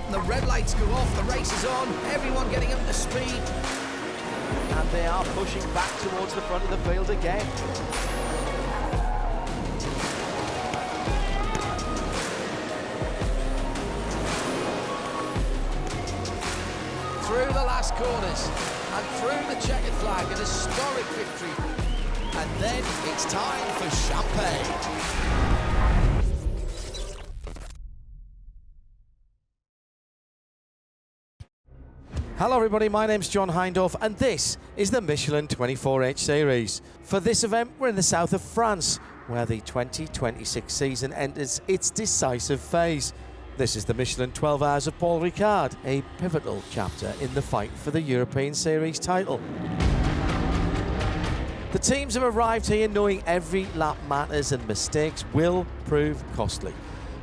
and the red lights go off, the race is on, everyone getting up to speed. And they are pushing back towards the front of the field again. Through the last corners and through the checkered flag, an historic victory. And then it's time for champagne. Hello everybody, my name's John Hindorf and this is the Michelin 24H Series. For this event we're in the south of France where the 2026 season enters its decisive phase. This is the Michelin 12 Hours of Paul Ricard, a pivotal chapter in the fight for the European Series title. The teams have arrived here knowing every lap matters and mistakes will prove costly.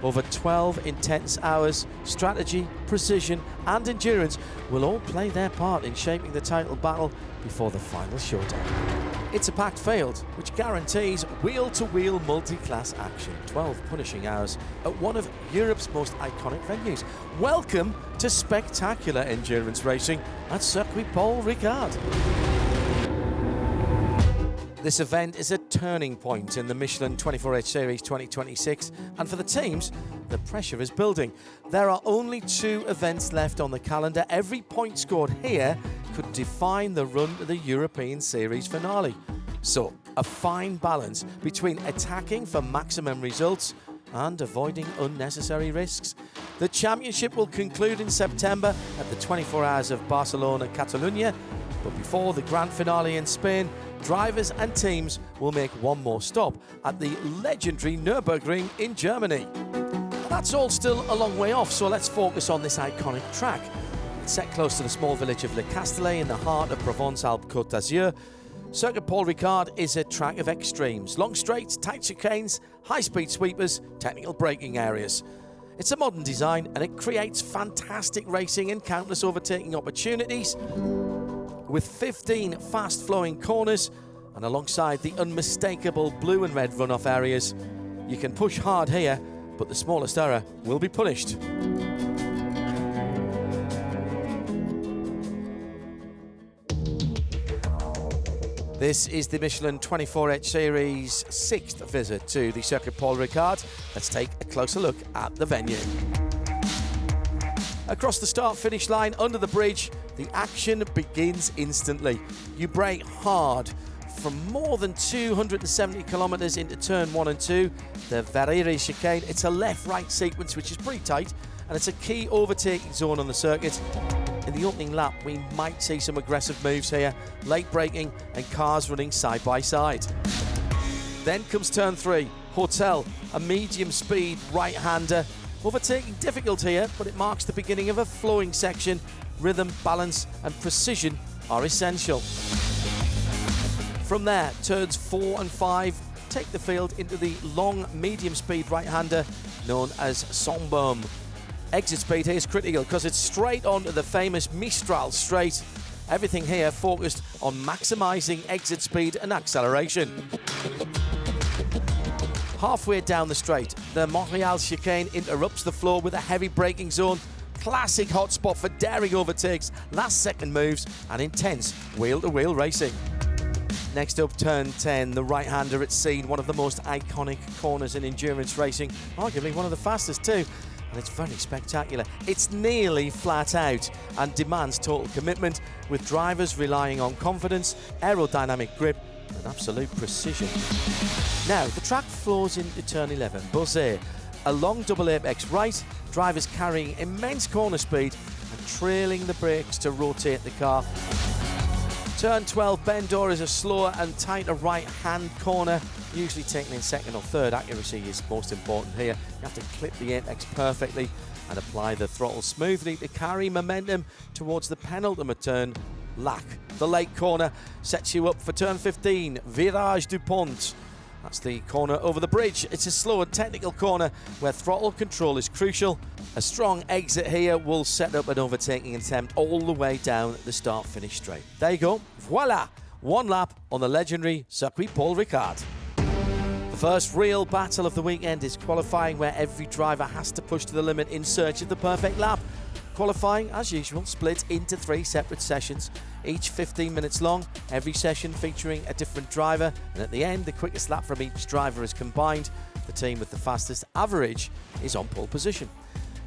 Over 12 intense hours, strategy, precision and endurance will all play their part in shaping the title battle before the final showdown. It's a packed field, which guarantees wheel-to-wheel multi-class action. 12 punishing hours at one of Europe's most iconic venues. Welcome to spectacular endurance racing at Circuit Paul Ricard. This event is a turning point in the Michelin 24H Series 2026, and for the teams, the pressure is building. There are only 2 events left on the calendar. Every point scored here could define the run to the European Series finale. So, a fine balance between attacking for maximum results and avoiding unnecessary risks. The championship will conclude in September at the 24 Hours of Barcelona, Catalunya, but before the grand finale in Spain, drivers and teams will make one more stop at the legendary Nürburgring in Germany. That's all still a long way off, so let's focus on this iconic track. It's set close to the small village of Le Castellet in the heart of Provence-Alpes-Côte d'Azur. Circuit Paul Ricard is a track of extremes: long straights, tight chicanes, high-speed sweepers, technical braking areas. It's a modern design and it creates fantastic racing and countless overtaking opportunities. With 15 fast-flowing corners and alongside the unmistakable blue and red runoff areas, you can push hard here, but the smallest error will be punished. This is the Michelin 24H Series 6th visit to the Circuit Paul Ricard. Let's take a closer look at the venue. Across the start-finish line, under the bridge, the action begins instantly. You brake hard from more than 270 kilometres into turn 1 and 2. The Verrières chicane, it's a left-right sequence which is pretty tight, and it's a key overtaking zone on the circuit. In the opening lap, we might see some aggressive moves here, late braking and cars running side by side. Then comes turn 3, Hotel, a medium-speed right-hander. Overtaking difficult here, but it marks the beginning of a flowing section. Rhythm, balance and precision are essential. From there, turns 4 and 5 take the field into the long medium-speed right-hander known as Sombaume. Exit speed here is critical because it's straight onto the famous Mistral straight. Everything here focused on maximising exit speed and acceleration. Halfway down the straight, the Montreal chicane interrupts the flow with a heavy braking zone. Classic hotspot for daring overtakes, last-second moves and intense wheel-to-wheel racing. Next up, turn 10, the right-hander at Scene, one of the most iconic corners in endurance racing, arguably one of the fastest too, and it's very spectacular. It's nearly flat out and demands total commitment, with drivers relying on confidence, aerodynamic grip and absolute precision. Now, the track flows into turn 11, Beauzet, a long double apex right, drivers carrying immense corner speed and trailing the brakes to rotate the car. Turn 12, Bendor, is a slower and tighter right-hand corner, usually taken in second or third. Accuracy is most important here. You have to clip the apex perfectly and apply the throttle smoothly to carry momentum towards the penultimate turn, Lac. The late corner sets you up for turn 15, Virage du Pont. That's the corner over the bridge. It's a slow and technical corner where throttle control is crucial. A strong exit here will set up an overtaking attempt all the way down the start-finish straight. There you go. Voila! One lap on the legendary Circuit Paul Ricard. The first real battle of the weekend is qualifying, where every driver has to push to the limit in search of the perfect lap. Qualifying, as usual, split into 3 separate sessions, each 15 minutes long, every session featuring a different driver, and at the end, the quickest lap from each driver is combined. The team with the fastest average is on pole position.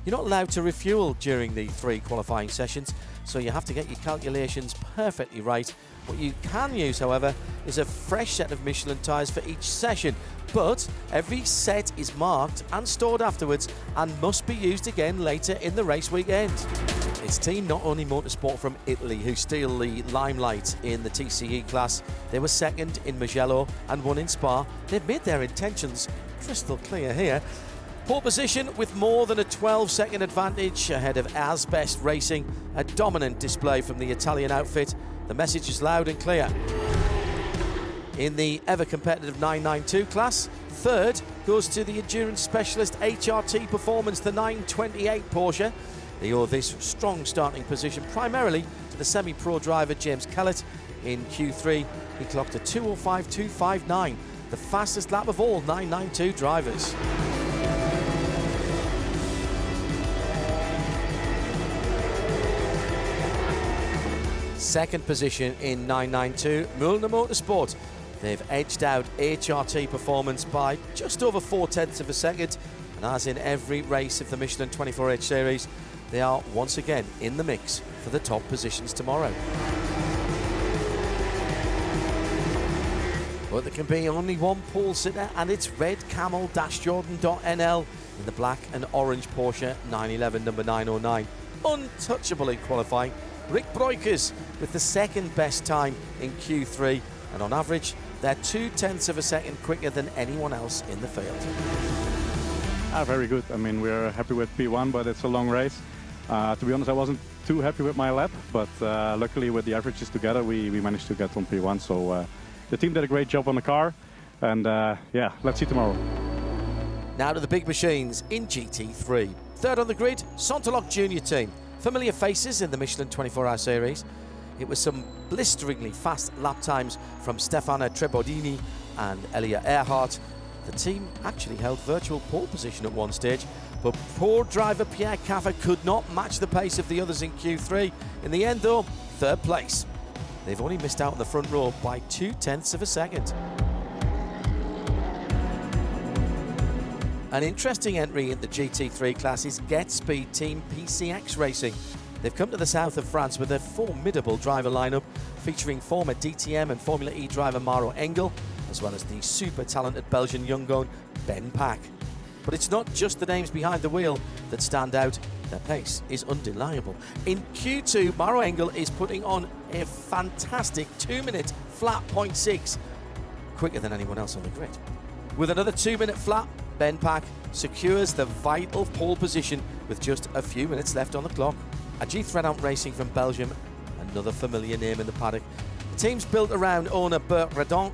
You're not allowed to refuel during the 3 qualifying sessions, so you have to get your calculations perfectly right. What you can use, however, is a fresh set of Michelin tyres for each session, but every set is marked and stored afterwards and must be used again later in the race weekend. It's Team Not Only Motorsport from Italy who steal the limelight in the TCE class. They were second in Mugello and won in Spa. They've made their intentions crystal clear here. Pole position with more than a 12-second advantage ahead of Asbest Racing. A dominant display from the Italian outfit. The message is loud and clear. In the ever-competitive 992 class, third goes to the endurance specialist HRT Performance, the 928 Porsche. They owe this strong starting position primarily to the semi-pro driver James Kellett. In Q3, he clocked a 2:05.259, the fastest lap of all 992 drivers. Second position in 992, Michelin Motorsport. They've edged out HRT Performance by just over 0.4 of a second, and as in every race of the Michelin 24H series, they are once again in the mix for the top positions tomorrow. But there can be only one pole sitter, and it's red camel-jordan.nl in the black and orange Porsche 911 number 909. Untouchable in qualifying. Rick Breukers with the second best time in Q3, and on average, they're 0.2 of a second quicker than anyone else in the field. Very good. I mean, we're happy with P1, but it's a long race. To be honest, I wasn't too happy with my lap, but luckily with the averages together, we managed to get on P1. So the team did a great job on the car, and yeah, let's see tomorrow. Now to the big machines in GT3. Third on the grid, Sontelok Junior team. Familiar faces in the Michelin 24-hour series. It was some blisteringly fast lap times from Stefano Trebodini and Elia Earhart. The team actually held virtual pole position at one stage, but poor driver Pierre Caffer could not match the pace of the others in Q3. In the end, though, third place. They've only missed out on the front row by 0.2 of a second. An interesting entry in the GT3 class is Get Speed Team PCX Racing. They've come to the south of France with a formidable driver lineup featuring former DTM and Formula E driver Maro Engel, as well as the super talented Belgian young gun Ben Pack. But it's not just the names behind the wheel that stand out, their pace is undeniable. In Q2, Maro Engel is putting on a fantastic 2-minute flat 0.6, quicker than anyone else on the grid. With another 2-minute flat, Ben Pack secures the vital pole position with just a few minutes left on the clock. Ajith Redount Racing from Belgium, another familiar name in the paddock. The team's built around owner Bert Redount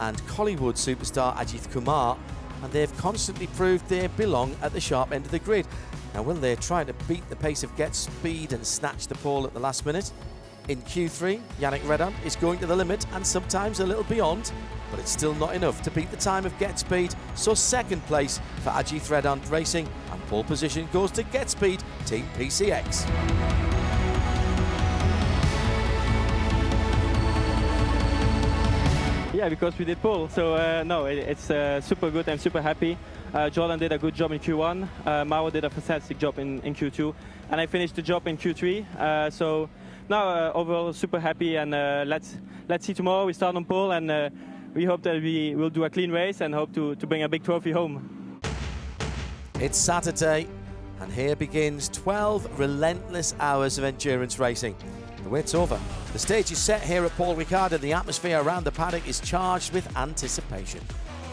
and Collywood superstar Ajith Kumar, and they've constantly proved they belong at the sharp end of the grid. Now, will they try to beat the pace of Get Speed and snatch the pole at the last minute? In Q3, Yannick Redount is going to the limit and sometimes a little beyond, but it's still not enough to beat the time of Get Speed, so second place for Ajith Redount Racing, and pole position goes to Get Speed Team PCX. Yeah, because we did pole, so no, it's super good. I'm super happy. Jordan did a good job in Q1, Maro did a fantastic job in Q2, and I finished the job in Q3. So now overall super happy, and let's see tomorrow. We start on pole, and we hope that we will do a clean race and hope to bring a big trophy home. It's Saturday, and here begins 12 relentless hours of endurance racing. The wait's over. The stage is set here at Paul Ricard, and the atmosphere around the paddock is charged with anticipation.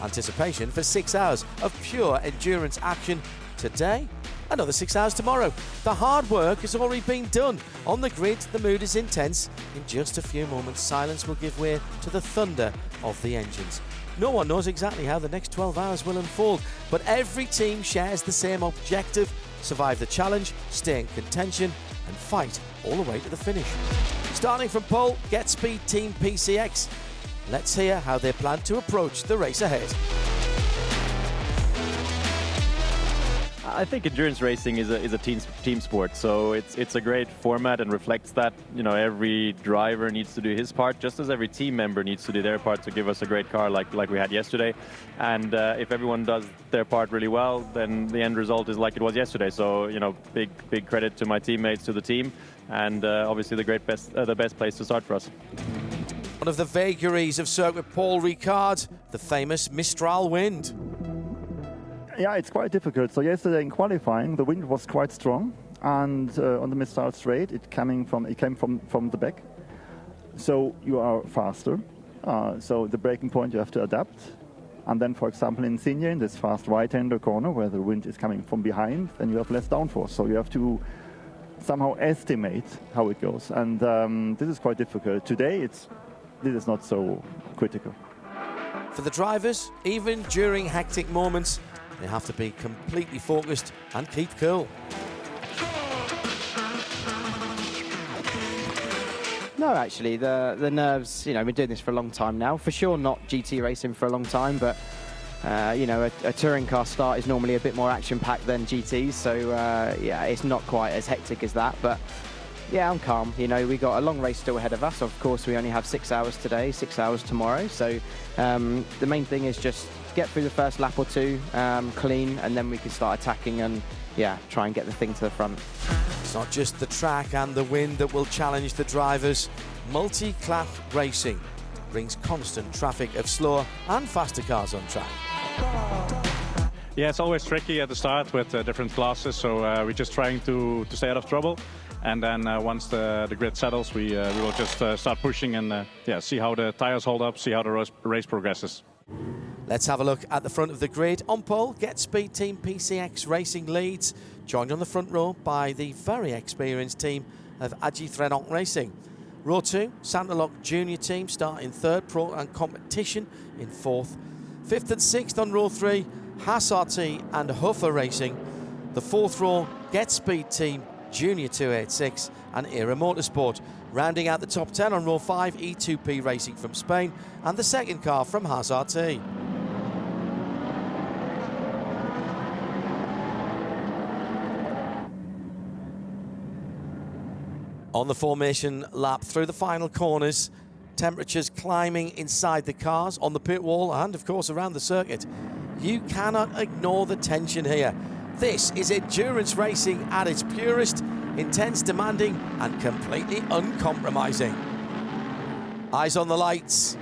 Anticipation for 6 hours of pure endurance action today, another 6 hours tomorrow. The hard work has already been done. On the grid, the mood is intense. In just a few moments, silence will give way to the thunder of the engines. No one knows exactly how the next 12 hours will unfold, but every team shares the same objective: survive the challenge, stay in contention, and fight all the way to the finish. Starting from pole, Get Speed Team PCX. Let's hear how they plan to approach the race ahead. I think endurance racing is a team sport, so it's a great format and reflects that. You know, every driver needs to do his part, just as every team member needs to do their part to give us a great car like we had yesterday. And if everyone does their part really well, then the end result is like it was yesterday. So, you know, big credit to my teammates, to the team, and obviously the best place to start for us. One of the vagaries of circuit Paul Ricard, the famous Mistral wind. Yeah, it's quite difficult. So yesterday in qualifying, the wind was quite strong, and on the Mistral straight, it came from the back. So you are faster. So the braking point you have to adapt. And then, for example, in Signy, in this fast right-hander corner where the wind is coming from behind, then you have less downforce. So you have to somehow estimate how it goes. And this is quite difficult. Today, this is not so critical. For the drivers, even during hectic moments, they have to be completely focused and keep cool. No, actually, the nerves, you know, I've been doing this for a long time now. For sure not GT racing for a long time, but, you know, a touring car start is normally a bit more action-packed than GTs, so, yeah, it's not quite as hectic as that, but, yeah, I'm calm. You know, we got a long race still ahead of us. Of course, we only have 6 hours today, 6 hours tomorrow, so the main thing is just get through the first lap or two clean, and then we can start attacking and, yeah, try and get the thing to the front. It's not just the track and the wind that will challenge the drivers. Multi-class racing brings constant traffic of slower and faster cars on track. Yeah, it's always tricky at the start with different classes, so we're just trying to stay out of trouble. And then once the grid settles, we will just start pushing and yeah, see how the tires hold up, see how the race progresses. Let's have a look at the front of the grid. On pole, Get Speed Team PCX Racing leads, joined on the front row by the very experienced team of Creventic Racing. Row 2, Santalok Junior Team start in third, Pro and Competition in fourth. Fifth and sixth on row 3, Haas RT and Hofer Racing. The fourth row, Get Speed Team Junior 286 and Era Motorsport. Rounding out the top 10 on row 5, E2P Racing from Spain and the second car from Haas RT. On the formation lap through the final corners, temperatures climbing inside the cars, on the pit wall and of course around the circuit. You cannot ignore the tension here. This is endurance racing at its purest, intense, demanding and completely uncompromising. Eyes on the lights.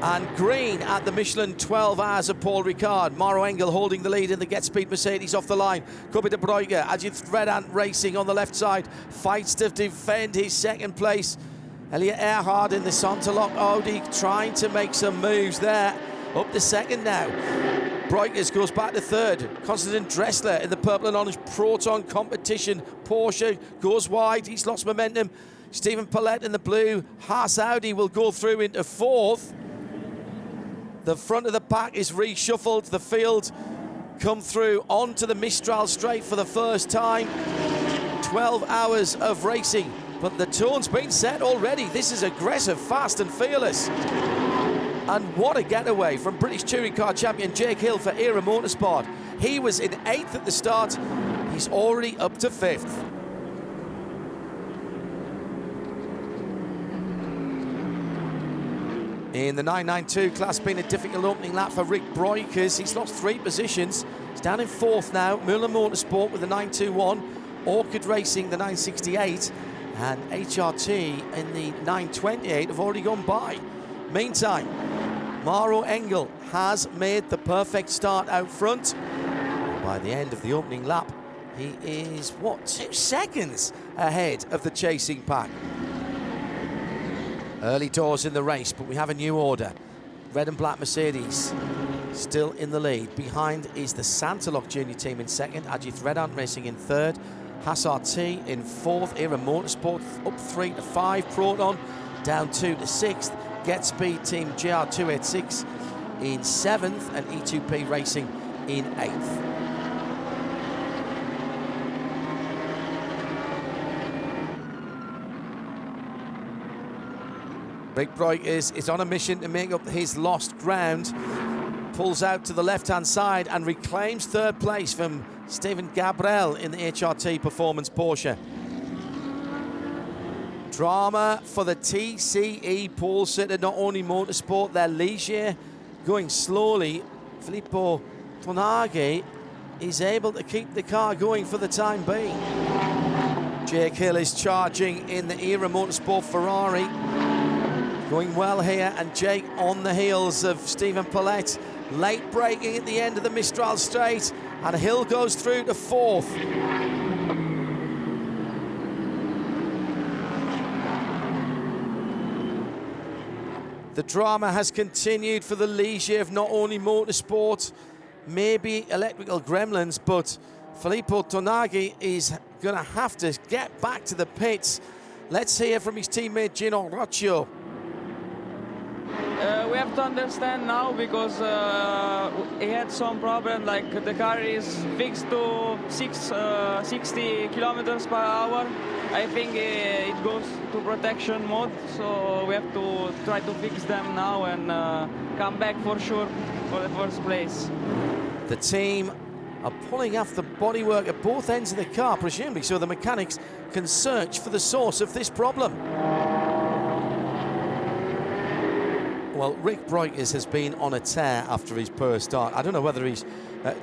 And green at the Michelin 12 hours of Paul Ricard. Mauro Engel holding the lead in the Get Speed Mercedes off the line. Kobe de Bruyke, Creventic Racing on the left side, fights to defend his second place. Elliot Earhart in the Santalok Audi trying to make some moves there. Up to second now. Breukers goes back to third. Konstantin Dressler in the purple and orange Proton Competition. Porsche goes wide. He's lost momentum. Stephen Paulette in the blue Haas Audi will go through into fourth. The front of the pack is reshuffled. The field come through onto the Mistral straight for the first time. 12 hours of racing, but the tone's been set already. This is aggressive, fast and fearless. And what a getaway from British Touring Car champion Jake Hill for Era Motorsport. He was in 8th at the start. He's already up to 5th. In the 992 class, been a difficult opening lap for Rick Breukers. He's lost 3 positions. He's down in 4th now. Muller Motorsport with the 921. Orchid Racing, the 968. And HRT in the 928 have already gone by. Meantime, Mauro Engel has made the perfect start out front. By the end of the opening lap, he is, 2 seconds ahead of the chasing pack. Early doors in the race, but we have a new order. Red and black Mercedes still in the lead. Behind is the Santalok Junior Team in second, Creventic Racing in third, Haas RT in fourth, Era Motorsport up 3 to 5, Proton down 2 to 6th, Get Speed Team GR286 in 7th and E2P Racing in 8th. Rick Breukers is on a mission to make up his lost ground. Pulls out to the left-hand side and reclaims third place from Steven Gabriel in the HRT Performance Porsche. Drama for the TCE pole sitter, Not Only Motorsport. Their Ligier going slowly. Filippo Tonaghi is able to keep the car going for the time being. Jake Hill is charging in the Era Motorsport Ferrari. Going well here, and Jake on the heels of Stephen Paulette. Late braking at the end of the Mistral Straight, and Hill goes through to 4th. The drama has continued for the Ligier of Not Only Motorsport. Maybe electrical gremlins, but Filippo Tonaghi is going to have to get back to the pits. Let's hear from his teammate Gino Roccio. We have to understand now, because he had some problem, like the car is fixed to 60 kilometers per hour. I think it goes to protection mode, so we have to try to fix them now and come back for sure for the first place. The team are pulling off the bodywork at both ends of the car, presumably so the mechanics can search for the source of this problem. Well, Rick Breukers has been on a tear after his poor start. I don't know whether he's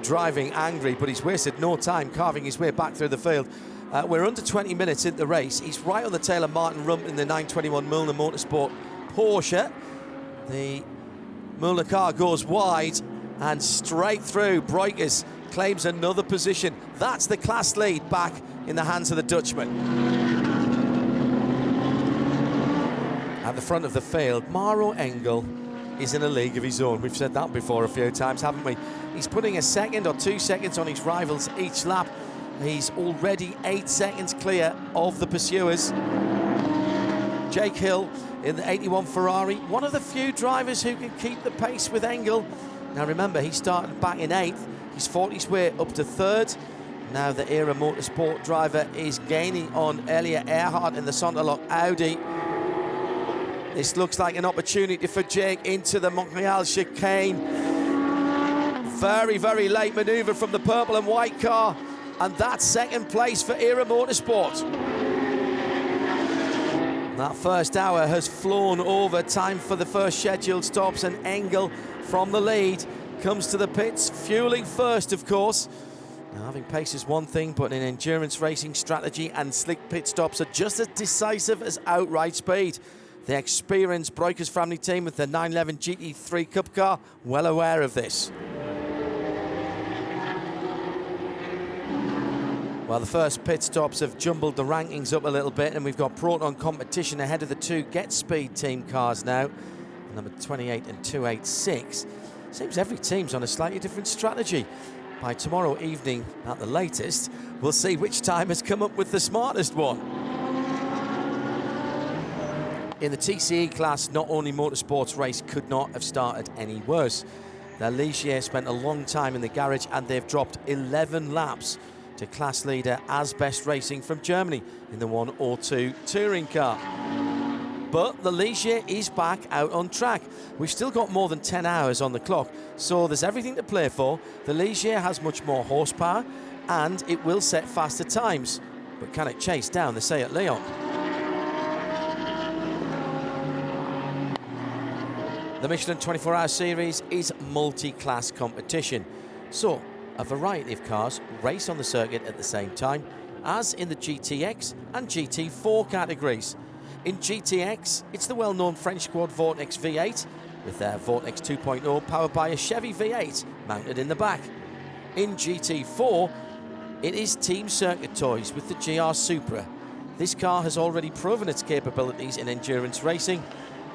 driving angry, but he's wasted no time carving his way back through the field. We're under 20 minutes into the race. He's right on the tail of Martin Rump in the 921 Milner Motorsport Porsche. The Milner car goes wide and straight through. Breukers claims another position. That's the class lead back in the hands of the Dutchman. At the front of the field, Maro Engel is in a league of his own. We've said that before a few times, haven't we? He's putting a second or 2 seconds on his rivals each lap. He's already 8 seconds clear of the pursuers. Jake Hill in the 81 Ferrari, one of the few drivers who can keep the pace with Engel. Now remember, he started back in 8th. He's fought his way up to 3rd. Now the Era Motorsport driver is gaining on Elia Earhart in the Sonderloch Audi. This looks like an opportunity for Jake into the Montreal chicane. Very, very late manoeuvre from the purple and white car. And that's second place for Era Motorsport. That first hour has flown over. Time for the first scheduled stops, and Engel from the lead comes to the pits, fueling first, of course. Now, having pace is one thing, but in endurance racing, strategy and slick pit stops are just as decisive as outright speed. The experienced Breukers family team with the 911 GT3 Cup car, well aware of this. Well, the first pit stops have jumbled the rankings up a little bit, and we've got Proton competition ahead of the 2 Get Speed team cars now. Number 28 and 286. Seems every team's on a slightly different strategy. By tomorrow evening, at the latest, we'll see which time has come up with the smartest one. In the TCE class, Not Only Motorsports race could not have started any worse. Their Ligier spent a long time in the garage, and they've dropped 11 laps to class leader Asbest Racing from Germany in the 102 touring car. But the Ligier is back out on track. We've still got more than 10 hours on the clock, so there's everything to play for. The Ligier has much more horsepower, and it will set faster times. But can it chase down the Seat Leon? The Michelin 24-Hour Series is multi-class competition. So, a variety of cars race on the circuit at the same time, as in the GTX and GT4 categories. In GTX, it's the well-known French squad Vortex V8, with their Vortex 2.0 powered by a Chevy V8 mounted in the back. In GT4, it is Team Circuit Toys with the GR Supra. This car has already proven its capabilities in endurance racing,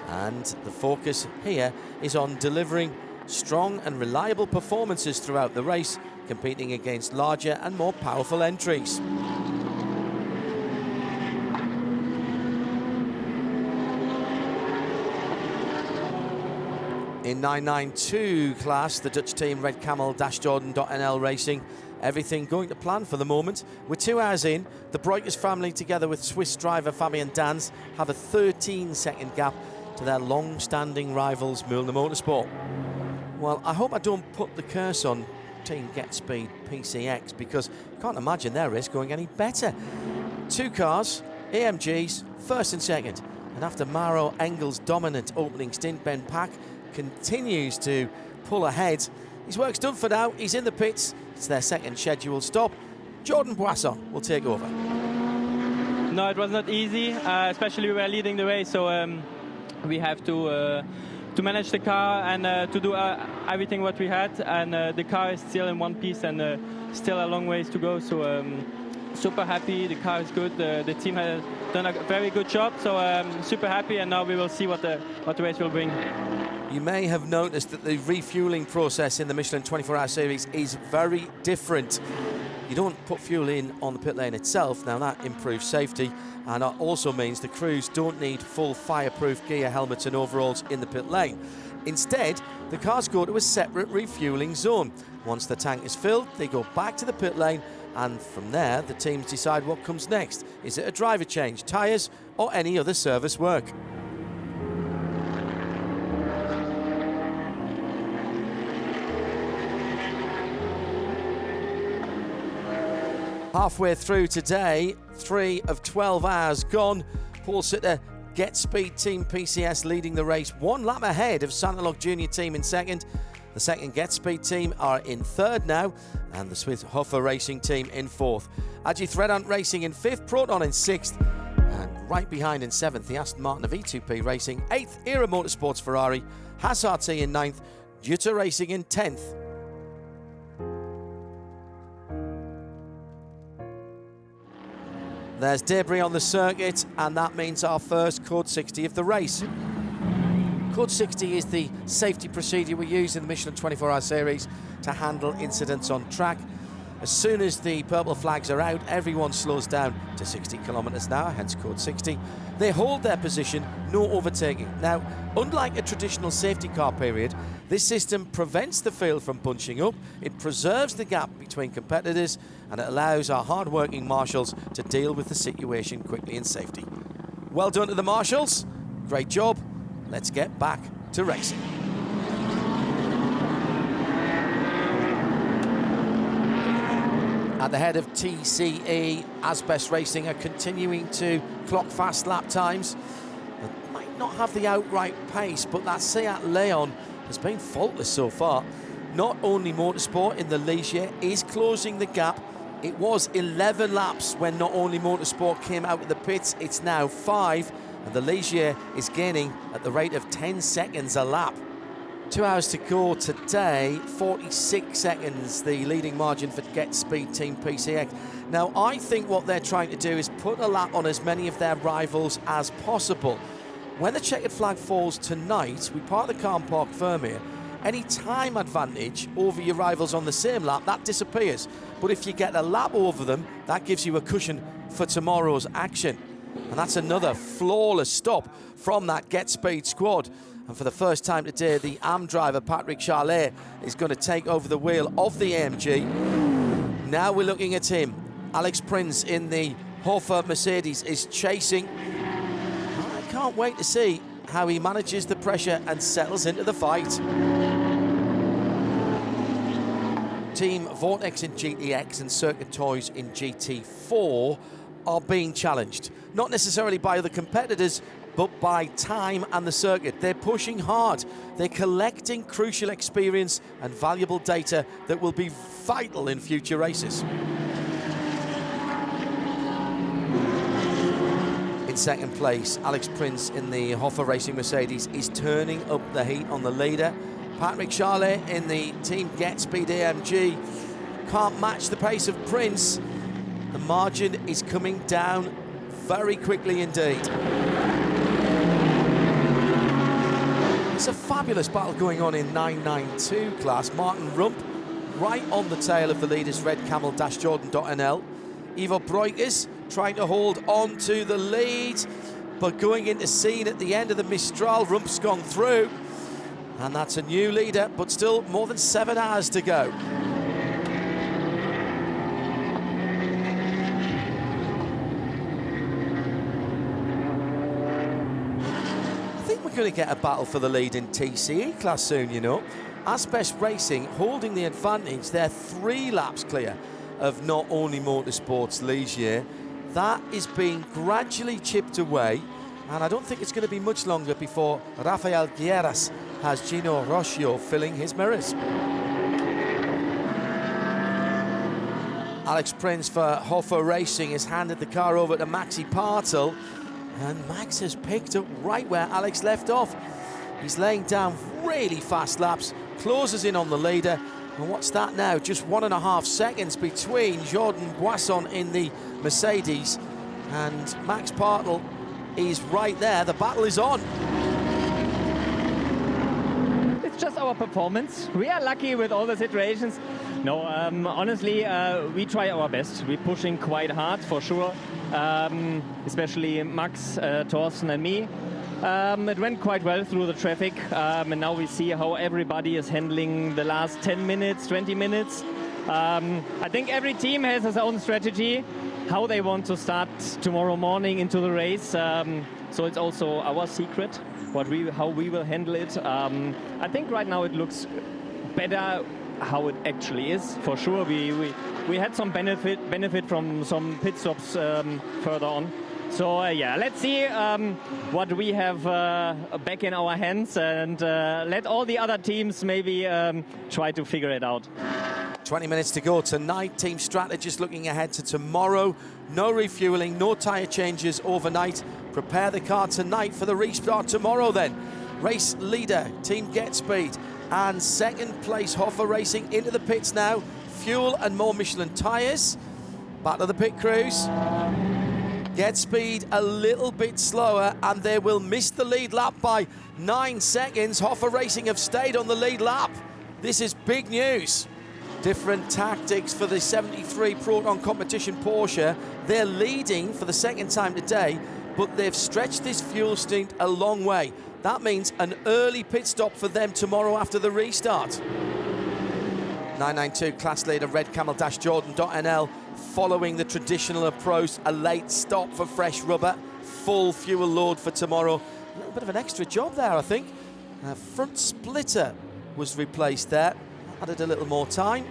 and the focus here is on delivering strong and reliable performances throughout the race, competing against larger and more powerful entries. In 992 class, the Dutch team Red Camel-Jordan.nl Racing, everything going to plan for the moment. With 2 hours in, the Breukers family, together with Swiss driver Fabian Danz, have a 13-second gap to their long-standing rivals Milner Motorsport. Well, I hope I don't put the curse on Team Get Speed PCX, because you can't imagine their race going any better. Two cars, AMGs, first and second. And after Maro Engel's dominant opening stint, Ben Pack continues to pull ahead. His work's done for now. He's in the pits. It's their second scheduled stop. Jordan Boisson will take over. No, it was not easy, especially we were leading the race, so we have to manage the car and to do everything what we had, and the car is still in one piece and still a long ways to go, so super happy. The car is good, the team has done a very good job, so super happy, and now we will see what the race will bring. You may have noticed that the refueling process in the Michelin 24-hour series is very different. You don't put fuel in on the pit lane itself. Now that improves safety, and that also means the crews don't need full fireproof gear, helmets and overalls in the pit lane. Instead, the cars go to a separate refueling zone. Once the tank is filled, they go back to the pit lane, and from there the teams decide what comes next. Is it a driver change, tyres or any other service work? Halfway through today, 3 of 12 hours gone. Paul Sitter, Get Speed Team PCS leading the race, 1 lap ahead of Santalog Junior Team in second. The second Get Speed Team are in third now, and the Swiss Hofer Racing Team in fourth. Agi Threadhunt Racing in fifth, Proton in sixth, and right behind in seventh, the Aston Martin of E2P Racing, eighth, Era Motorsports Ferrari, Haas RT in ninth, Jutta Racing in 10th. There's debris on the circuit, and that means our first Code 60 of the race. Code 60 is the safety procedure we use in the Michelin 24-hour series to handle incidents on track. As soon as the purple flags are out, everyone slows down to 60 kilometers an hour, hence Code 60. They hold their position, no overtaking. Now, unlike a traditional safety car period, this system prevents the field from bunching up, it preserves the gap between competitors, and it allows our hard-working marshals to deal with the situation quickly and safety. Well done to the marshals, great job. Let's get back to racing. At the head of TCE, Asbest Racing are continuing to clock fast lap times. They might not have the outright pace, but that Seat Leon has been faultless so far. Not only Motorsport in the Ligier is closing the gap. It was 11 laps when Not Only Motorsport came out of the pits. It's now 5, and the Ligier is gaining at the rate of 10 seconds a lap. 2 hours to go today, 46 seconds, the leading margin for Get Speed Team PCX. Now, I think what they're trying to do is put a lap on as many of their rivals as possible. When the checkered flag falls tonight, we park the car and park firm here. Any time advantage over your rivals on the same lap, that disappears. But if you get a lap over them, that gives you a cushion for tomorrow's action. And that's another flawless stop from that Get Speed squad. And for the first time today, the AM driver, Patrick Charlet, is going to take over the wheel of the AMG. Now we're looking at him. Alex Prince in the Hofer Mercedes is chasing. I can't wait to see how he manages the pressure and settles into the fight. Team Vortex in GTX and Circuit Toys in GT4 are being challenged. Not necessarily by other competitors, but by time and the circuit. They're pushing hard. They're collecting crucial experience and valuable data that will be vital in future races. In second place, Alex Prince in the Hofer Racing Mercedes is turning up the heat on the leader. Patrick Charlet in the Team Get Speed AMG can't match the pace of Prince. The margin is coming down very quickly indeed. It's a fabulous battle going on in 992 class. Martin Rump right on the tail of the leaders, Red Camel Jordan.nl. Ivo Breukers trying to hold on to the lead, but going into scene at the end of the Mistral. Rump's gone through, and that's a new leader, but still more than 7 hours to go. Going to get a battle for the lead in TCE class soon, you know. Asbest Racing holding the advantage. They're 3 laps clear of Not Only Motorsports Ligier. That is being gradually chipped away, and I don't think it's going to be much longer before Rafael Guerras has Gino Rocio filling his mirrors. Alex Prince for Hofer Racing has handed the car over to Maxi Partel, and Max has picked up right where Alex left off. He's laying down really fast laps, closes in on the leader, and what's that now? Just 1.5 seconds between Jordan Boisson in the Mercedes and Max Partel is right there. The battle is on. It's just our performance. We are lucky with all the situations. No, honestly, we try our best. We're pushing quite hard for sure, especially Max, Thorsten and me. It went quite well through the traffic, and now we see how everybody is handling the last 10 minutes, 20 minutes. I think every team has its own strategy, how they want to start tomorrow morning into the race. So it's also our secret, how we will handle it. I think right now it looks better how it actually is. For sure, we had some benefit from some pit stops further on. So yeah, let's see what we have back in our hands, and let all the other teams maybe try to figure it out. 20 minutes to go tonight. Team strategists looking ahead to tomorrow. No refueling, no tyre changes overnight. Prepare the car tonight for the restart tomorrow then. Race leader, Team Get Speed, and second place Hofer Racing into the pits now. Fuel and more Michelin tyres. Back to the pit crews. Get Speed a little bit slower, and they will miss the lead lap by 9 seconds. Hofer Racing have stayed on the lead lap. This is big news. Different tactics for the 73 Proton Competition Porsche. They're leading for the second time today, but they've stretched this fuel stint a long way. That means an early pit stop for them tomorrow after the restart. 992 class leader Red Camel Dash Jordan.nl following the traditional approach, a late stop for fresh rubber, full fuel load for tomorrow. A little bit of an extra job there, I think. Front splitter was replaced there, added a little more time.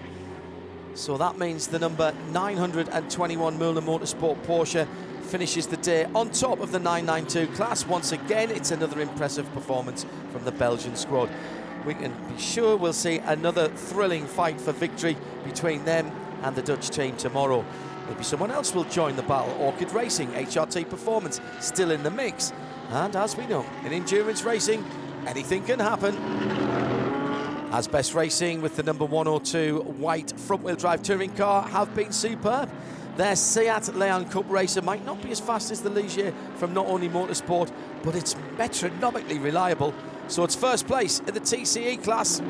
So that means the number 921 Müller Motorsport Porsche finishes the day on top of the 992 class. Once again, it's another impressive performance from the Belgian squad. We can be sure we'll see another thrilling fight for victory between them and the Dutch team tomorrow. Maybe someone else will join the battle. Orchid Racing, HRT Performance, still in the mix. And as we know, in endurance racing, anything can happen. Asbest Racing with the number 102 white front-wheel drive touring car have been superb. Their Seat Leon Cup racer might not be as fast as the Ligier from Not Only Motorsport, but it's metronomically reliable. So it's first place in the TCE class.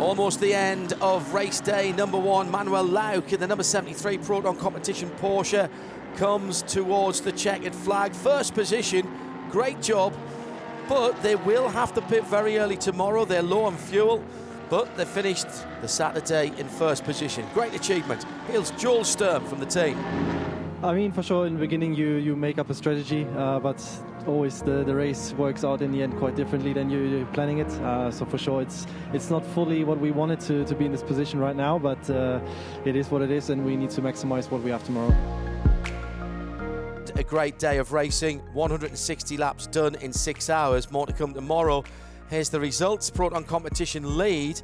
Almost the end of race day number 1. Manuel Lauk in the number 73 Proton Competition Porsche comes towards the checkered flag. First position, great job, but they will have to pit very early tomorrow. They're low on fuel, but they finished the Saturday in first position. Great achievement. Here's Joel Sturm from the team. I mean, for sure, in the beginning you make up a strategy, but always the race works out in the end quite differently than you're planning it. So for sure, it's not fully what we wanted to be in this position right now, but it is what it is, and we need to maximize what we have tomorrow. A great day of racing, 160 laps done in 6 hours. More to come tomorrow. Here's the results. Proton Competition lead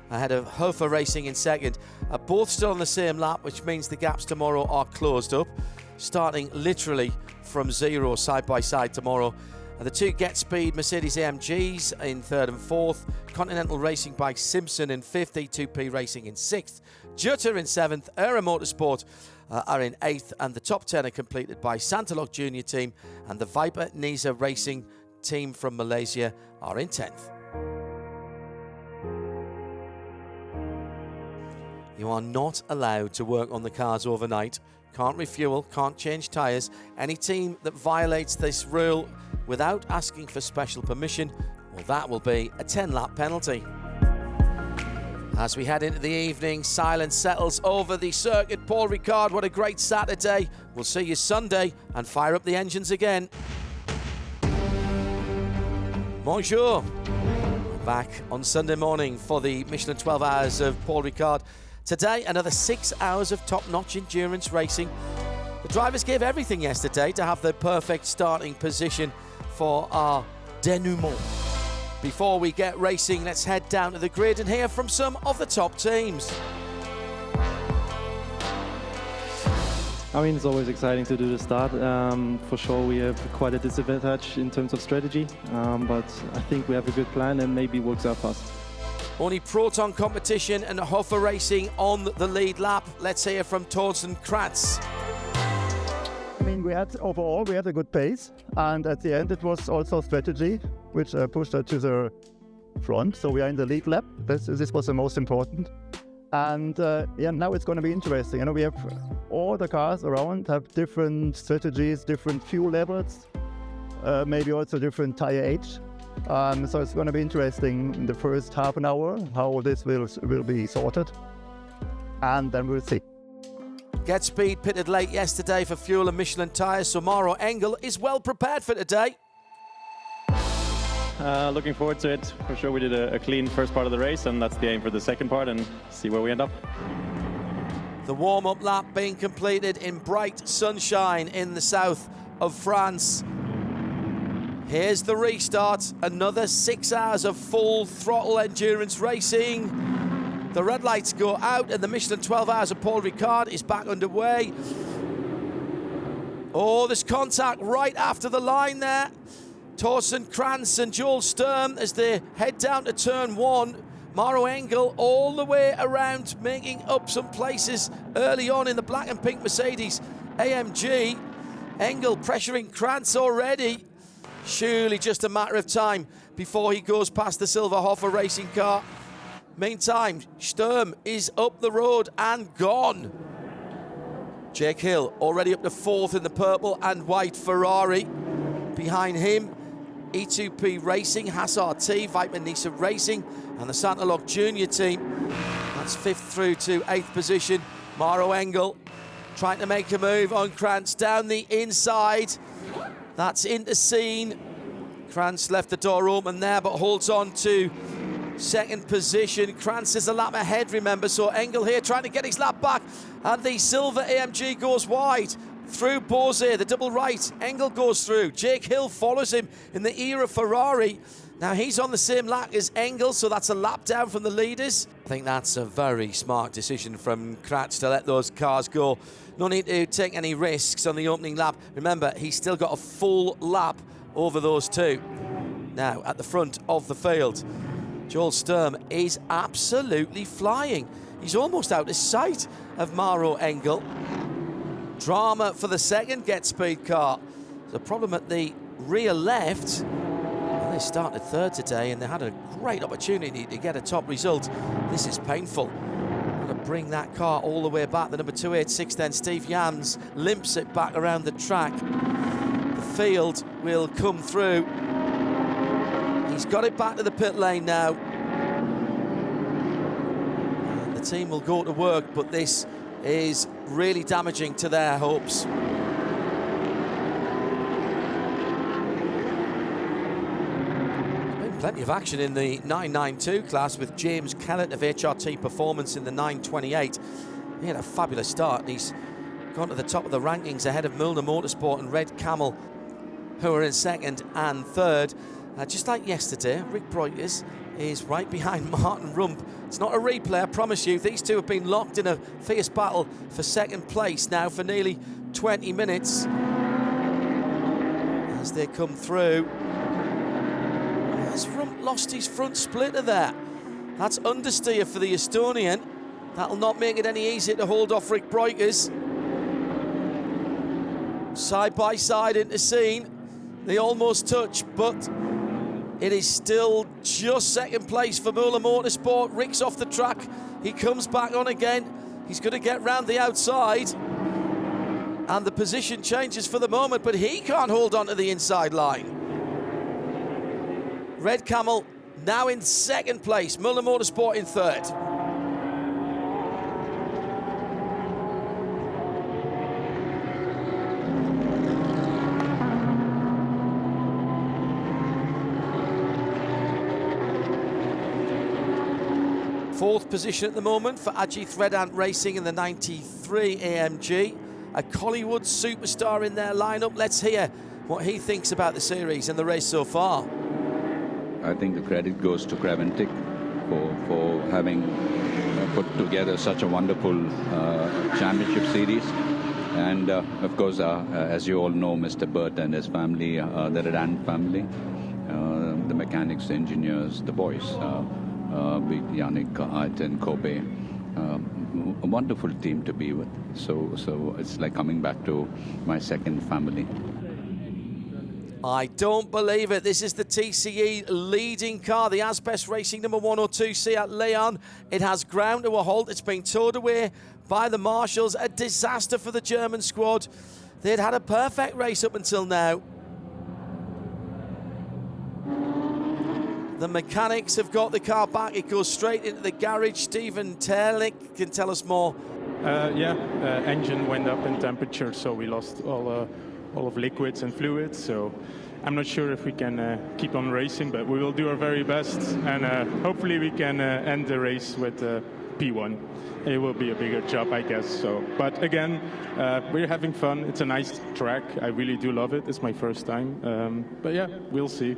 ahead of Hofer Racing in second. Both still on the same lap, which means the gaps tomorrow are closed up, starting literally from zero side by side tomorrow. And the two Get Speed Mercedes AMGs in third and fourth, Continental Racing by Simpson in fifth, E2P Racing in sixth, Jutta in seventh, Era Motorsport are in eighth, and the top 10 are completed by Santaloc Junior Team and the Viper Nisa Racing Team from Malaysia are in 10th. You are not allowed to work on the cars overnight. Can't refuel, can't change tyres. Any team that violates this rule without asking for special permission, well, that will be a 10-lap penalty. As we head into the evening, silence settles over the circuit. Paul Ricard, what a great Saturday. We'll see you Sunday and fire up the engines again. Bonjour. Back on Sunday morning for the Michelin 12 Hours of Paul Ricard. Today, another 6 hours of top-notch endurance racing. The drivers gave everything yesterday to have the perfect starting position for our denouement. Before we get racing, let's head down to the grid and hear from some of the top teams. I mean, it's always exciting to do the start. For sure, we have quite a disadvantage in terms of strategy, but I think we have a good plan and maybe it works out for us. Only Proton Competition and Hofer Racing on the lead lap. Let's hear from Thorsten Kratz. I mean, overall we had a good pace, and at the end it was also strategy which pushed us to the front. So we are in the lead lap. This was the most important. And yeah, now it's going to be interesting. You know, we have all the cars around have different strategies, different fuel levels, maybe also different tire age. So it's going to be interesting in the first half an hour how this will be sorted, and then we'll see. Get Speed pitted late yesterday for fuel and Michelin tyres, so Mauro Engel is well prepared for today. Looking forward to it. For sure we did a clean first part of the race, and that's the aim for the second part, and see where we end up. The warm-up lap being completed in bright sunshine in the south of France. Here's the restart. Another 6 hours of full throttle endurance racing. The red lights go out and the Michelin 12 Hours of Paul Ricard is back underway. Oh, there's contact right after the line there. Thorsten Kratz and Joel Sturm as they head down to turn one. Mauro Engel all the way around, making up some places early on in the black and pink Mercedes AMG. Engel pressuring Kratz already. Surely just a matter of time before he goes past the silver Hofer racing car. Meantime, Sturm is up the road and gone. Jake Hill already up to fourth in the purple and white Ferrari. Behind him, E2P Racing, Haas RT, Weidmann Nisa Racing, and the Santalog Junior team. That's fifth through to eighth position. Mauro Engel trying to make a move on Kratz down the inside. That's into scene. Kratz left the door open there, but holds on to second position. Kratz is a lap ahead, remember, so Engel here trying to get his lap back, and the silver AMG goes wide. Through Bose, the double right, Engel goes through. Jake Hill follows him in the era Ferrari. Now he's on the same lap as Engel, so that's a lap down from the leaders. I think that's a very smart decision from Kratz to let those cars go. No need to take any risks on the opening lap. Remember, he's still got a full lap over those two. Now at the front of the field, Joel Sturm is absolutely flying. He's almost out of sight of Mauro Engel. Drama for the second Get Speed car. There's a problem at the rear left. Well, they started third today and they had a great opportunity to get a top result. This is painful. Got to bring that car all the way back. The number 286 then, Steve Yams, limps it back around the track. The field will come through. He's got it back to the pit lane now. And the team will go to work, but this is really damaging to their hopes. There's been plenty of action in the 992 class with James Kellett of HRT Performance in the 928. He had a fabulous start and he's gone to the top of the rankings ahead of Milner Motorsport and Red Camel, who are in second and third. Just like yesterday, Rick Breuters is right behind Martin Rump. It's not a replay, I promise you. These two have been locked in a fierce battle for second place now for nearly 20 minutes. As they come through, has Rump lost his front splitter there? That's understeer for the Estonian. That'll not make it any easier to hold off Rick Breuters. Side by side into scene. They almost touch, but it is still just second place for Müller Motorsport. Rick's off the track. He comes back on again. He's going to get round the outside. And the position changes for the moment, but he can't hold on to the inside line. Red Camel now in second place. Müller Motorsport in third. 4th position at the moment for Ajit Redant Racing in the 93 AMG. A Collywood superstar in their lineup. Let's hear what he thinks about the series and the race so far. I think the credit goes to Creventic for having put together such a wonderful championship series. And of course, as you all know, Mr. Burt and his family, the Redant family, the mechanics, the engineers, the boys, Yannick, Art and Kobe. A wonderful team to be with. So it's like coming back to my second family. I don't believe it. This is the TCE leading car, the Asbest Racing number 102 Seat Leon. It has ground to a halt. It's been towed away by the marshals. A disaster for the German squad. They'd had a perfect race up until now. The mechanics have got the car back. It goes straight into the garage. Stephen Terlich can tell us more. Engine went up in temperature, so we lost all of liquids and fluids. So I'm not sure if we can keep on racing, but we will do our very best, and hopefully we can end the race with P1. It will be a bigger job, I guess. So, but again, we're having fun. It's a nice track. I really do love it. It's my first time. But yeah, we'll see.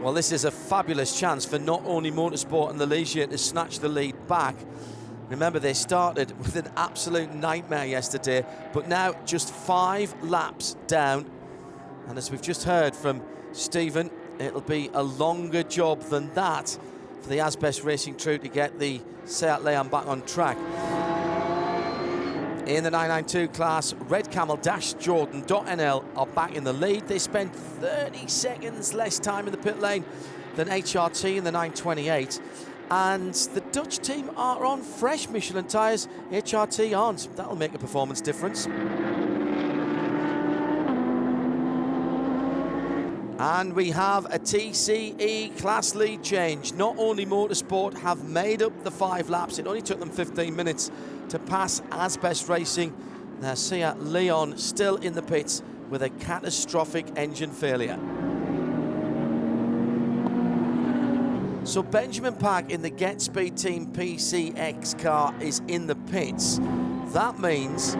Well, this is a fabulous chance for not only Motorsport and the Legion to snatch the lead back. Remember, they started with an absolute nightmare yesterday, but now just 5 laps down. And as we've just heard from Stephen, it'll be a longer job than that for the Asbest Racing crew to get the Seat Leon back on track. In the 992 class, Red Camel Jordan.nl are back in the lead. They spent 30 seconds less time in the pit lane than HRT in the 928. And the Dutch team are on fresh Michelin tyres. HRT aren't. That'll make a performance difference. And we have a TCE class lead change. Not only Motorsport have made up the 5 laps, it only took them 15 minutes to pass Asbest Racing. Their Seat Leon still in the pits with a catastrophic engine failure. So Benjamin Pack in the Get Speed Team PCX car is in the pits. That means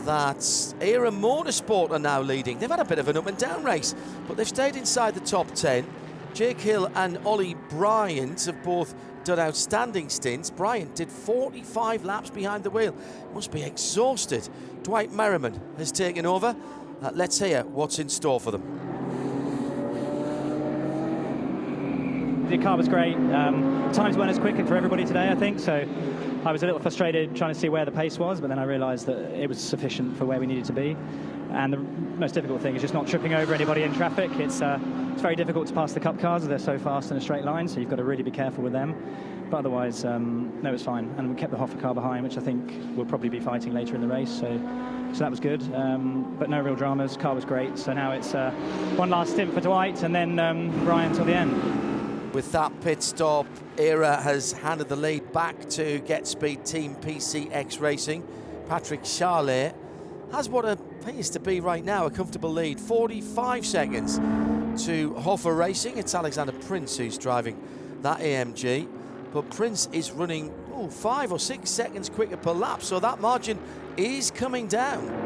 that Era Motorsport are now leading. They've had a bit of an up and down race, but they've stayed inside the top 10. Jake Hill and Ollie Bryant have both done outstanding stints. Bryant did 45 laps behind the wheel. Must be exhausted. Dwight Merriman has taken over. Let's hear what's in store for them. The car was great. Times weren't as quick for everybody today, I think, so I was a little frustrated trying to see where the pace was, but then I realised that it was sufficient for where we needed to be. And the most difficult thing is just not tripping over anybody in traffic. It's very difficult to pass the cup cars. They're so fast in a straight line, so you've got to really be careful with them. But otherwise, no, it was fine. And we kept the Hoffa car behind, which I think we'll probably be fighting later in the race, so that was good. But no real dramas. Car was great. So now it's one last stint for Dwight and then Brian till the end. With that pit stop, Era has handed the lead back to Get Speed Team PCX Racing. Patrick Charlet has what appears to be right now a comfortable lead, 45 seconds to Hoffa Racing. It's Alexander Prince who's driving that AMG, but Prince is running 5 or 6 seconds quicker per lap, so that margin is coming down.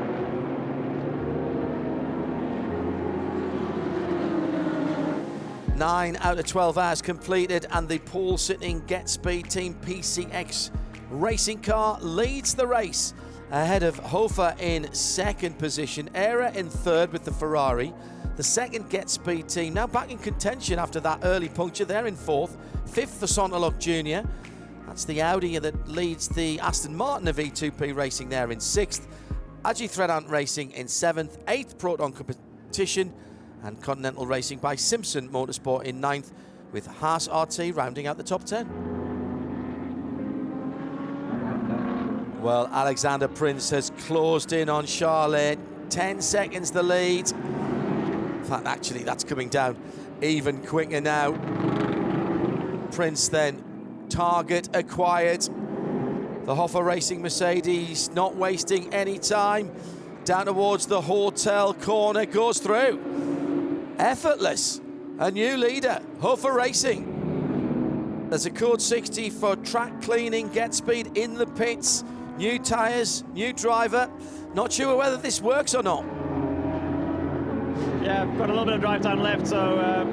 9 out of 12 hours completed, and the pole-sitting Get Speed Team PCX racing car leads the race ahead of Hoffa in 2nd position, Era in 3rd with the Ferrari. The 2nd Get Speed team now back in contention after that early puncture. They're in 4th. 5th, the Sonderloch Junior. That's the Audi that leads the Aston Martin of E2P Racing there in 6th. Ajit Redant Racing in 7th. 8th, Proton Competition. And Continental Racing by Simpson Motorsport in 9th, with Haas RT rounding out the top 10. Well, Alexander Prince has closed in on Charlet. 10 seconds the lead. In fact, actually, that's coming down even quicker now. Prince then, target acquired. The Hoffa Racing Mercedes not wasting any time. Down towards the hotel corner, goes through. Effortless. A new leader, Hoffa Racing. There's a code 60 for track cleaning, get speed in the pits, new tyres, new driver. Not sure whether this works or not. Yeah, I've got a little bit of drive time left, so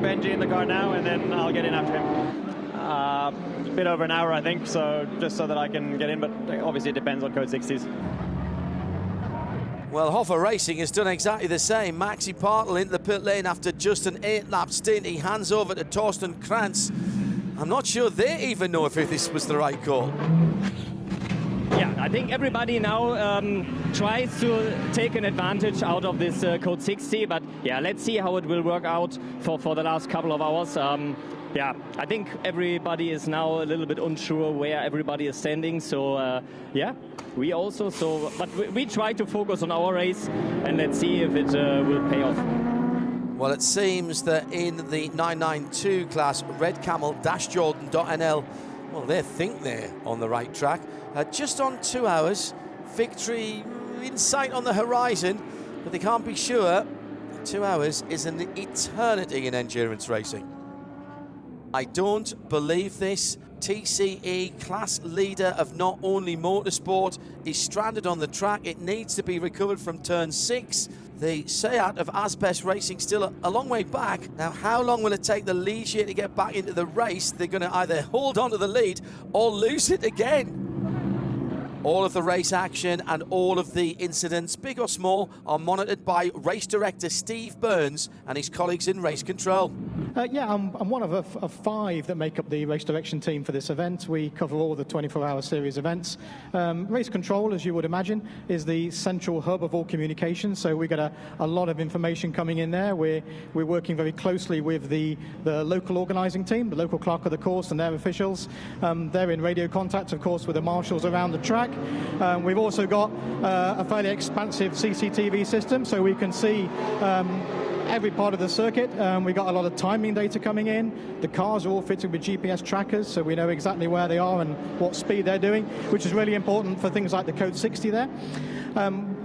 Benji in the car now, and then I'll get in after him. A bit over an hour, I think, so just so that I can get in, but obviously it depends on code 60s. Well, Hoffa Racing has done exactly the same. Maxi Bartel into the pit lane after just an 8-lap stint. He hands over to Torsten Krantz. I'm not sure they even know if this was the right call. Yeah, I think everybody now tries to take an advantage out of this code 60, but yeah, let's see how it will work out for the last couple of hours. Yeah, I think everybody is now a little bit unsure where everybody is standing, so yeah, we also, but we try to focus on our race, and let's see if it will pay off. Well, it seems that in the 992 class, Red Camel Jordan.nl, well, they think they're on the right track. Just on 2 hours, victory in sight on the horizon, but they can't be sure. 2 hours is an eternity in endurance racing. I don't believe this. TCE, class leader of not only motorsport, is stranded on the track. It needs to be recovered from turn 6. The Seat of Asbest Racing still a long way back. Now, how long will it take the Ligier to get back into the race? They're going to either hold on to the lead or lose it again. All of the race action and all of the incidents, big or small, are monitored by race director Steve Burns and his colleagues in race control. Yeah, I'm one of 5 that make up the race direction team for this event. We cover all the 24-hour series events. Race control, as you would imagine, is the central hub of all communication, so we get a lot of information coming in there. We're working very closely with the local organising team, the local clerk of the course and their officials. They're in radio contact, of course, with the marshals around the track. We've also got a fairly expansive CCTV system, so we can see every part of the circuit. We've got a lot of timing data coming in. The cars are all fitted with GPS trackers, so we know exactly where they are and what speed they're doing, which is really important for things like the code 60 there.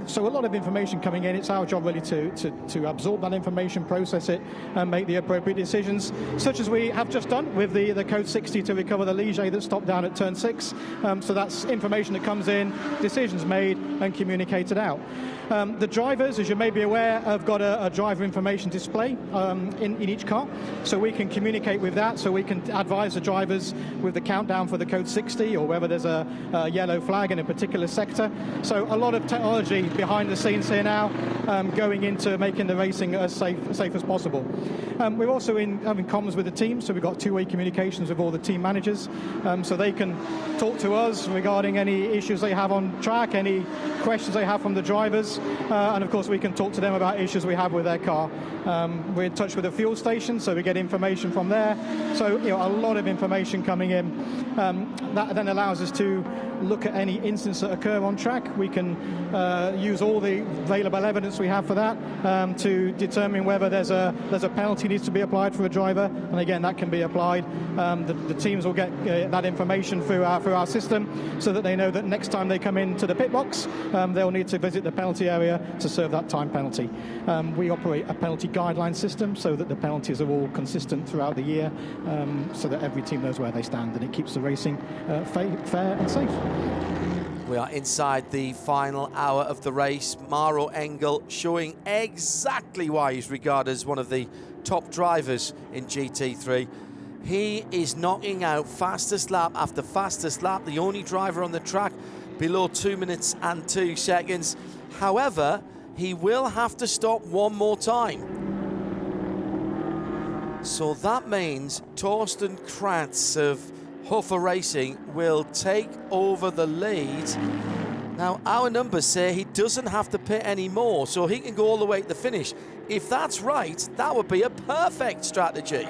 So a lot of information coming in. It's our job really to absorb that information, process it, and make the appropriate decisions, such as we have just done with the code 60 to recover the Ligier that stopped down at turn 6. So that's information that comes in, decisions made, and communicated out. The drivers, as you may be aware, have got a driver information display in each car, so we can communicate with that, so we can advise the drivers with the countdown for the code 60 or whether there's a yellow flag in a particular sector. So a lot of technology behind the scenes here now, going into making the racing as safe as possible. We're also having comms with the team, so we've got two-way communications with all the team managers, so they can talk to us regarding any issues they have on track, any questions they have from the drivers, and of course we can talk to them about issues we have with their car. We're in touch with the fuel station, so we get information from there. So a lot of information coming in. That then allows us to look at any incidents that occur on track. We can use all the available evidence we have for that to determine whether there's a penalty needs to be applied for a driver, and again that can be applied. The teams will get that information through our system, so that they know that next time they come into the pit box, they'll need to visit the penalty area to serve that time penalty. We operate a penalty guideline system, so that the penalties are all consistent throughout the year, so that every team knows where they stand, and it keeps the racing fair and safe. We are inside the final hour of the race. Maro Engel showing exactly why he's regarded as one of the top drivers in GT3. He is knocking out fastest lap after fastest lap, the only driver on the track below 2 minutes and 2 seconds. However, he will have to stop one more time. So that means Torsten Krantz of Hoffa Racing will take over the lead. Now, our numbers say he doesn't have to pit anymore, so he can go all the way to the finish. If that's right, that would be a perfect strategy.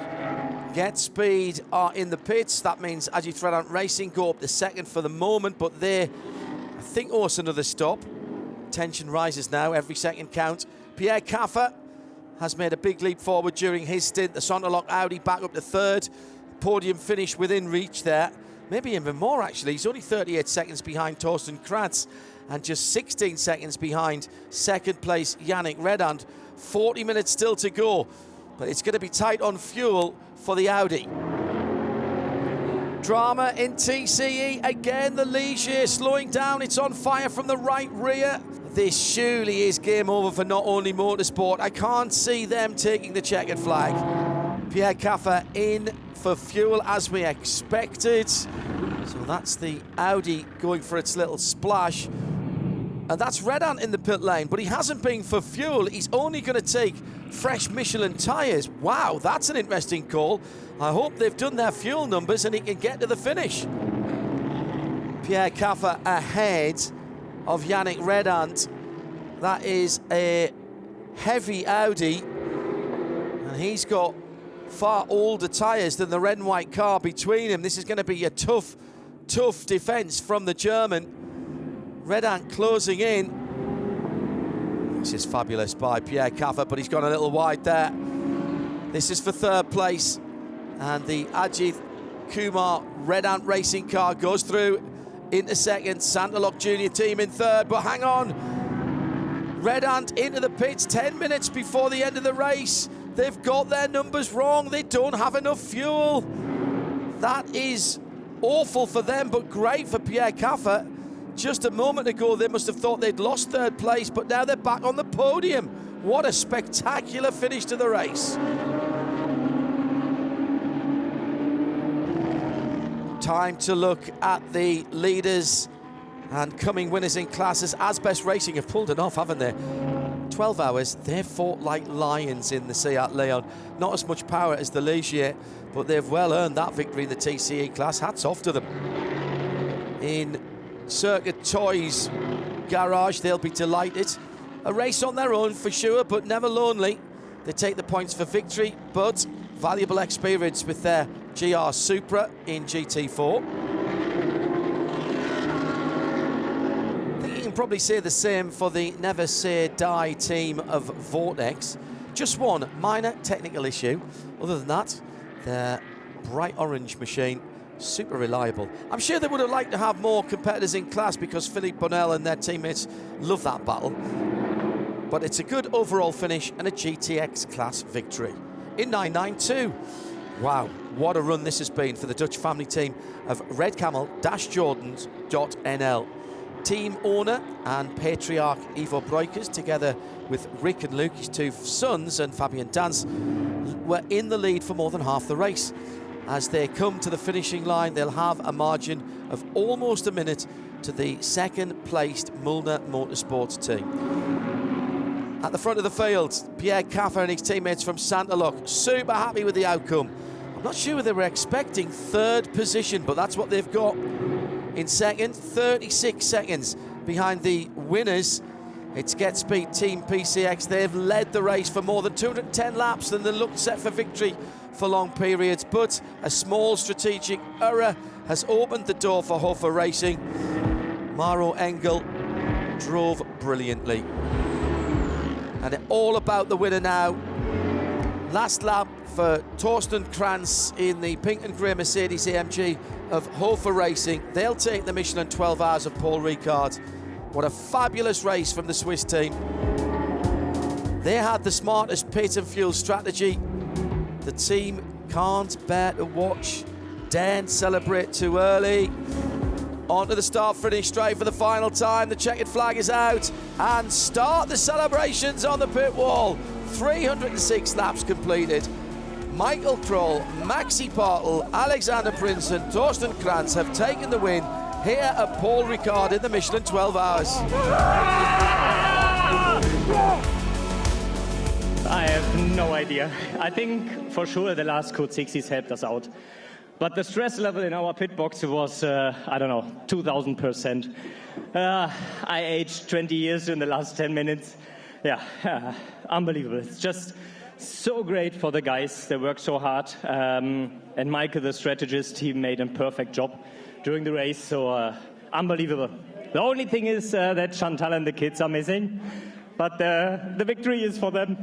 Get Speed are in the pits. That means As You Thread On Racing go up to second for the moment, but they, I think, owe us another stop. Tension rises now, every second count. Pierre Caffer has made a big leap forward during his stint. The Sonderlock Audi back up to third. Podium finish within reach there. Maybe even more, actually. He's only 38 seconds behind Torsten Krantz and just 16 seconds behind second place Yannick Redand. 40 minutes still to go, but it's going to be tight on fuel for the Audi. Drama in TCE. Again, the Ligier slowing down. It's on fire from the right rear. This surely is game over for not only Motorsport. I can't see them taking the checkered flag. Pierre Caffer in for fuel as we expected. So that's the Audi going for its little splash. And that's Red Ant in the pit lane, but he hasn't been for fuel. He's only going to take fresh Michelin tyres. Wow, that's an interesting call. I hope they've done their fuel numbers and he can get to the finish. Pierre Caffer ahead of Yannick Red Ant. That is a heavy Audi, and he's got far older tyres than the red and white car between him. This is going to be a tough defence from the German. Red Ant closing in. This is fabulous by Pierre Caffer, but he's gone a little wide there. This is for third place, and the Ajit Kumar Red Ant racing car goes through into second. Sanderlock Junior team in third, but hang on. Red Ant into the pits 10 minutes before the end of the race. They've got their numbers wrong. They don't have enough fuel. That is awful for them, but great for Pierre Caffer. Just a moment ago, they must have thought they'd lost third place, but now they're back on the podium. What a spectacular finish to the race. Time to look at the leaders and coming winners in classes. Asbest Racing have pulled it off, haven't they? 12 hours, they've fought like lions in the Seat Leon. Not as much power as the Ligier, but they've well earned that victory in the TCE class. Hats off to them. In Circuit Toys garage, they'll be delighted. A race on their own for sure, but never lonely. They take the points for victory, but valuable experience with their GR Supra in GT4. I think you can probably say the same for the Never Say Die team of Vortex. Just one minor technical issue. Other than that, their bright orange machine, super reliable. I'm sure they would have liked to have more competitors in class because Philippe Bonnell and their teammates love that battle. But it's a good overall finish and a GTX class victory in 992. Wow, what a run this has been for the Dutch family team of Red Camel-Jordans.nl. Team owner and patriarch Ivo Breukers, together with Rick and Luke, his two sons, and Fabian Dance, were in the lead for more than half the race. As they come to the finishing line, they'll have a margin of almost a minute to the second-placed Mulner Motorsports team. At the front of the field, Pierre Caffer and his teammates from Sanderlock, super happy with the outcome. I'm not sure they were expecting third position, but that's what they've got. In second, 36 seconds behind the winners. It's Get Speed Team PCX. They've led the race for more than 210 laps and they look set for victory for long periods, but a small strategic error has opened the door for Hofer Racing. Maro Engel drove brilliantly. And it's all about the winner now. Last lap for Torsten Kranz in the pink and grey Mercedes AMG of Hofer Racing. They'll take the Michelin 12 Hours of Paul Ricard. What a fabulous race from the Swiss team. They had the smartest pit and fuel strategy. The team can't bear to watch, daren't celebrate too early. Onto the start-finish straight for the final time. The checkered flag is out, and start the celebrations on the pit wall. 306 laps completed. Michael Kroll, Maxi Bartel, Alexander Prince and Torsten Kranz have taken the win here at Paul Ricard in the Michelin 12 Hours. I have no idea. I think for sure the last Code 60s helped us out. But the stress level in our pit box was, I don't know, 2,000%. I aged 20 years in the last 10 minutes. Yeah, unbelievable. It's just so great for the guys. They work so hard. And Michael, the strategist, he made a perfect job during the race. So unbelievable. The only thing is that Chantal and the kids are missing. But the victory is for them.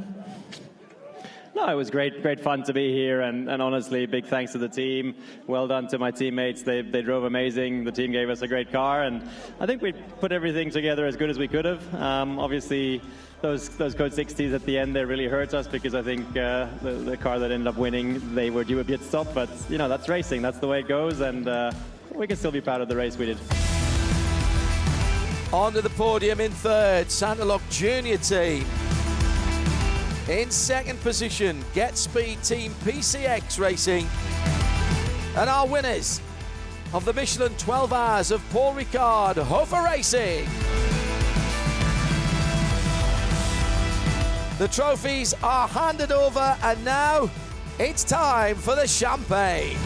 No, it was great fun to be here, and honestly, big thanks to the team. Well done to my teammates. They drove amazing. The team gave us a great car, and I think we put everything together as good as we could have. Obviously, those Code 60s at the end, they really hurt us because I think the car that ended up winning, they were due a pit stop. But you know, that's racing. That's the way it goes, and we can still be proud of the race we did. On to the podium in third, Sanderlock Junior team. In second position, Get Speed Team PCX Racing. And our winners of the Michelin 12 Hours of Paul Ricard, Hofer Racing. The trophies are handed over, and now it's time for the champagne.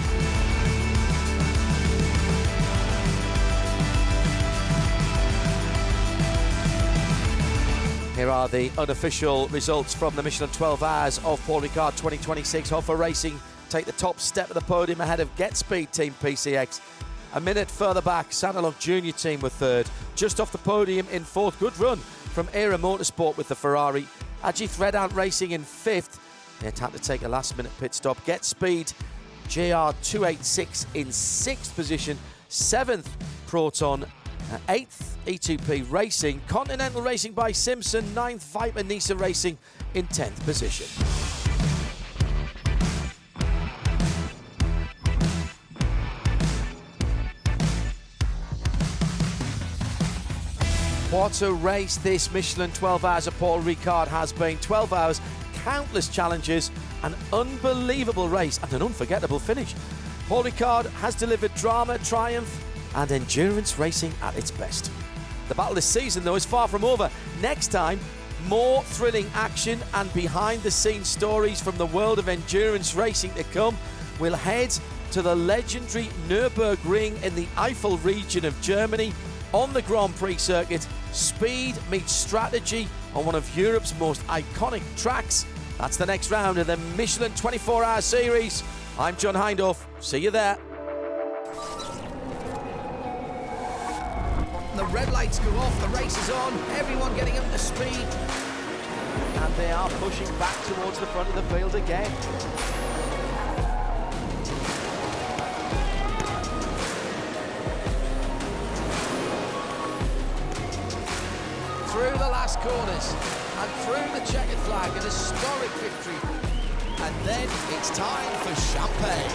Here are the unofficial results from the Michelin 12 Hours of Paul Ricard 2026. Hofer Racing take the top step of the podium ahead of Get Speed Team PCX. A minute further back, Sanderlock Junior team were third. Just off the podium in fourth, good run from Era Motorsport with the Ferrari. Ajith Redount Racing in fifth. They had to take a last-minute pit stop. Get Speed JR286 in sixth position. Seventh, Proton. 8th, E2P Racing. Continental Racing by Simpson. 9th, Viper Nisa Racing in 10th position. What a race this Michelin 12 Hours of Paul Ricard has been. 12 hours, countless challenges, an unbelievable race and an unforgettable finish. Paul Ricard has delivered drama, triumph and endurance racing at its best. The battle this season, though, is far from over. Next time, more thrilling action and behind-the-scenes stories from the world of endurance racing to come. We'll head to the legendary Nürburgring in the Eifel region of Germany. On the Grand Prix circuit, speed meets strategy on one of Europe's most iconic tracks. That's the next round of the Michelin 24-Hour Series. I'm John Hindhaugh. See you there. The red lights go off, the race is on, everyone getting up to speed. And they are pushing back towards the front of the field again. Through the last corners and through the checkered flag, an historic victory. And then it's time for champagne.